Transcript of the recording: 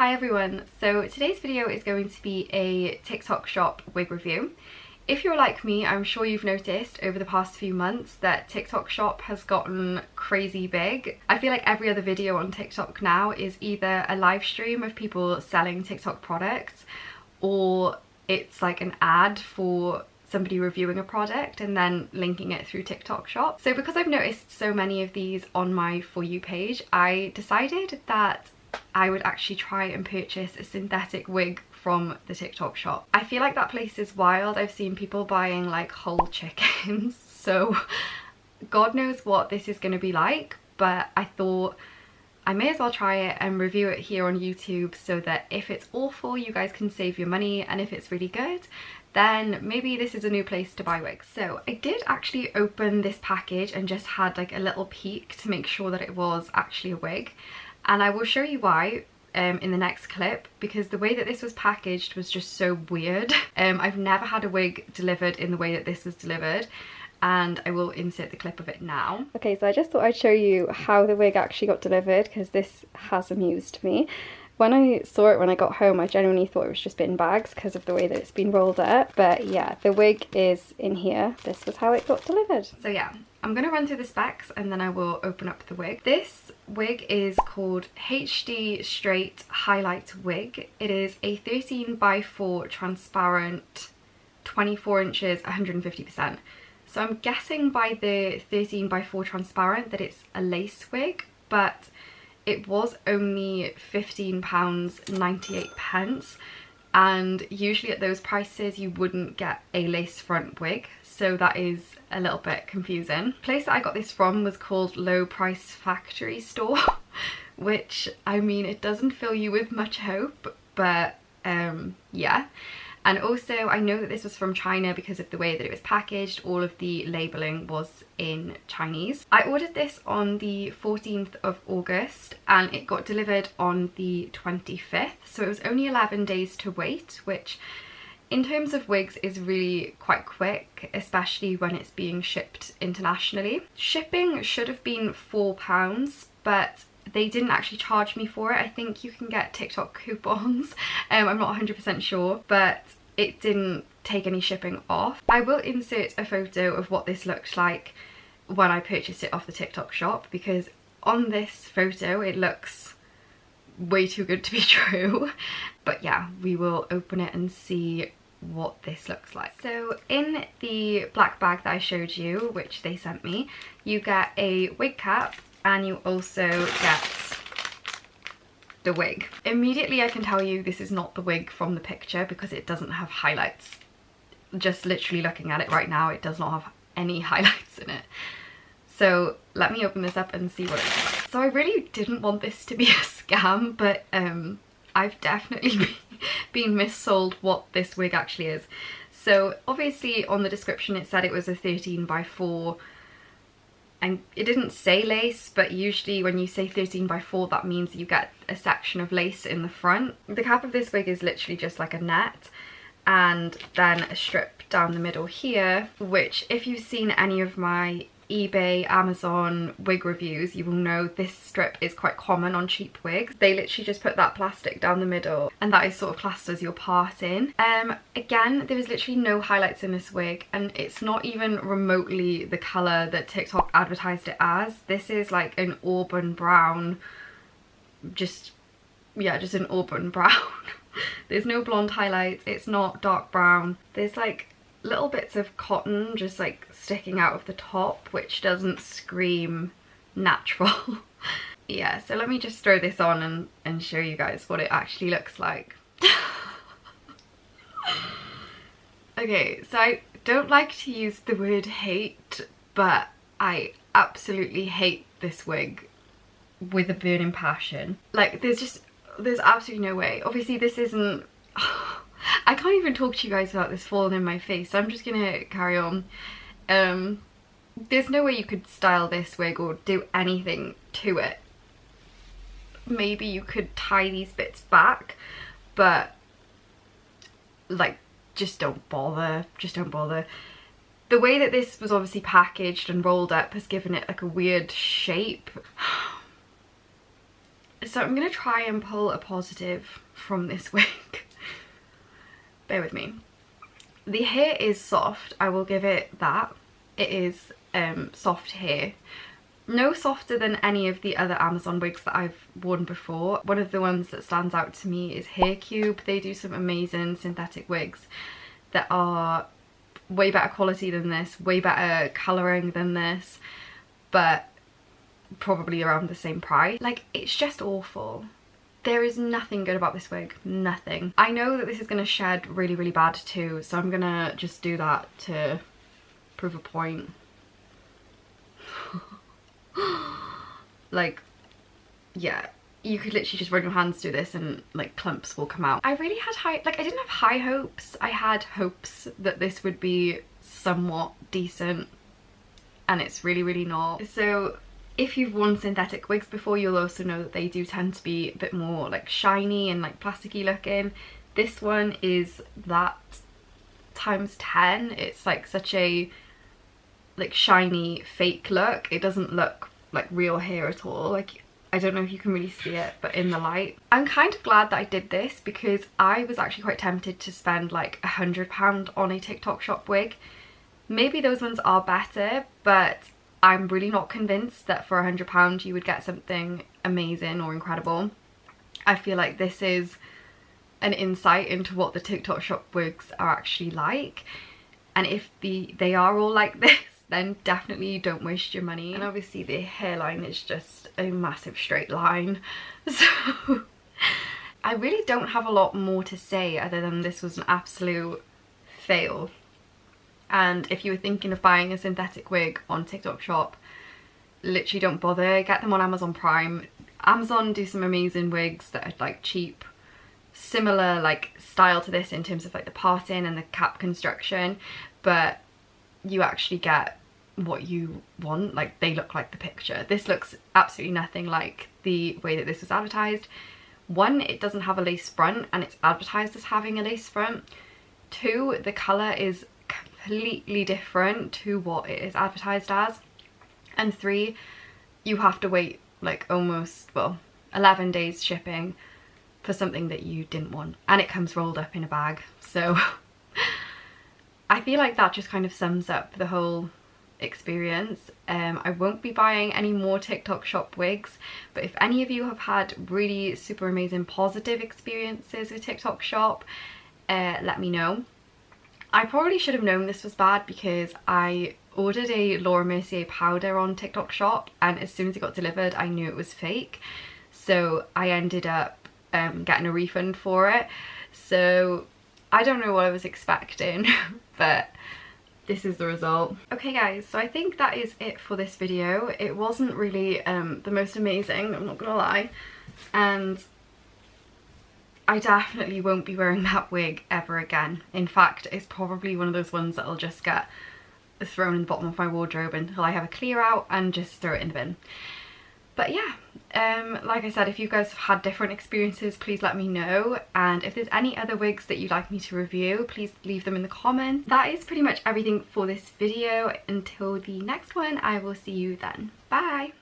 Hi everyone, so today's video is going to be a TikTok shop wig review. If you're like me, I'm sure you've noticed over the past few months that TikTok shop has gotten crazy big. I feel like every other video on TikTok now is either a live stream of people selling TikTok products, or it's like an ad for somebody reviewing a product and then linking it through TikTok shop. So because I've noticed so many of these on my For You page, I decided that I would actually try and purchase a synthetic wig from the TikTok shop. I feel like that place is wild. I've seen people buying like whole chickens, so God knows what this is going to be like, but I thought I may as well try it and review it here on YouTube so that if it's awful you guys can save your money, and if it's really good then maybe this is a new place to buy wigs. So I did actually open this package and just had like a little peek to make sure that it was actually a wig, and I will show you why in the next clip, because the way that this was packaged was just so weird. I've never had a wig delivered in the way that this was delivered, and I will insert the clip of it now. Okay, so I just thought I'd show you how the wig actually got delivered, because this has amused me. When I saw it when I got home, I genuinely thought it was just bin bags because of the way that it's been rolled up. But yeah, the wig is in here. This was how it got delivered. So yeah, I'm going to run through the specs and then I will open up the wig. This wig is called HD Straight Highlight Wig. It is a 13x4 transparent, 24 inches, 150%. So I'm guessing by the 13x4 transparent that it's a lace wig, but it was only £15.98, and usually at those prices you wouldn't get a lace front wig, so that is a little bit confusing. The place that I got this from was called Low Price Factory Store, which, I mean, it doesn't fill you with much hope, but yeah. And also I know that this was from China because of the way that it was packaged. All of the labelling was in Chinese. I ordered this on the 14th of August and it got delivered on the 25th, so it was only 11 days to wait, which in terms of wigs is really quite quick, especially when it's being shipped internationally. Shipping should have been £4, but they didn't actually charge me for it. I think you can get TikTok coupons. I'm not 100% sure, but it didn't take any shipping off. I will insert a photo of what this looks like when I purchased it off the TikTok shop, because on this photo it looks way too good to be true. But yeah, we will open it and see what this looks like. So in the black bag that I showed you, which they sent me, you get a wig cap and you also get the wig. Immediately I can tell you this is not the wig from the picture because it doesn't have highlights. Just literally looking at it right now, it does not have any highlights in it. So let me open this up and see what it looks like. So I really didn't want this to be a scam, but I've definitely been missold what this wig actually is. So obviously on the description it said it was a 13x4, and it didn't say lace, but usually when you say 13x4 that means you get a section of lace in the front. The cap of this wig is literally just like a net, and then a strip down the middle here, which if you've seen any of my eBay, Amazon wig reviews, you will know this strip is quite common on cheap wigs. They literally just put that plastic down the middle and that is sort of classed as your parting. Again, there is literally no highlights in this wig, and it's not even remotely the colour that TikTok advertised it as. This is like an auburn brown, just an auburn brown. There's no blonde highlights, it's not dark brown. There's like little bits of cotton just like sticking out of the top, which doesn't scream natural. Yeah, so let me just throw this on and show you guys what it actually looks like. Okay, so I don't like to use the word hate, but I absolutely hate this wig with a burning passion. Like there's absolutely no way. Obviously this isn't I can't even talk to you guys about this falling in my face, so I'm just gonna carry on. There's no way you could style this wig or do anything to it. Maybe you could tie these bits back, but like just don't bother, The way that this was obviously packaged and rolled up has given it like a weird shape. So I'm going to try and pull a positive from this wig. Bear with me. The hair is soft, I will give it that. It is soft hair. No softer than any of the other Amazon wigs that I've worn before. One of the ones that stands out to me is Hair Cube. They do some amazing synthetic wigs that are way better quality than this, way better colouring than this, but probably around the same price. Like, it's just awful. There is nothing good about this wig, nothing. I know that this is going to shed really, really bad too, so I'm going to just do that to prove a point. Like, yeah, you could literally just run your hands through this and like clumps will come out. I really had I didn't have high hopes. I had hopes that this would be somewhat decent, and it's really, really not. So if you've worn synthetic wigs before, you'll also know that they do tend to be a bit more like shiny and like plasticky looking. This one is that times 10. It's like such a like shiny fake look. It doesn't look like real hair at all. Like, I don't know if you can really see it, but in the light. I'm kind of glad that I did this because I was actually quite tempted to spend like £100 on a TikTok shop wig. Maybe those ones are better, but I'm really not convinced that for £100 you would get something amazing or incredible. I feel like this is an insight into what the TikTok shop wigs are actually like, and if they are all like this, then definitely don't waste your money. And obviously the hairline is just a massive straight line, so I really don't have a lot more to say other than this was an absolute fail. And if you were thinking of buying a synthetic wig on TikTok shop, literally don't bother. Get them on Amazon Prime. Amazon do some amazing wigs that are like cheap, similar like style to this in terms of like the parting and the cap construction, but you actually get what you want. Like, they look like the picture. This looks absolutely nothing like the way that this was advertised. One, it doesn't have a lace front and it's advertised as having a lace front. Two, the colour is completely different to what it is advertised as. And three, you have to wait like almost, well, 11 days shipping for something that you didn't want, and it comes rolled up in a bag. So I feel like that just kind of sums up the whole experience. I won't be buying any more TikTok shop wigs, but if any of you have had really super amazing positive experiences with TikTok shop, let me know. I probably should have known this was bad because I ordered a Laura Mercier powder on TikTok shop, and as soon as it got delivered I knew it was fake, so I ended up getting a refund for it. So I don't know what I was expecting, but this is the result. Okay guys, so I think that is it for this video. It wasn't really the most amazing, I'm not gonna lie, and I definitely won't be wearing that wig ever again. In fact, it's probably one of those ones that'll just get thrown in the bottom of my wardrobe until I have a clear out and just throw it in the bin. But yeah, like I said, if you guys have had different experiences, please let me know, and if there's any other wigs that you'd like me to review, please leave them in the comments. That is pretty much everything for this video. Until the next one, I will see you then. Bye!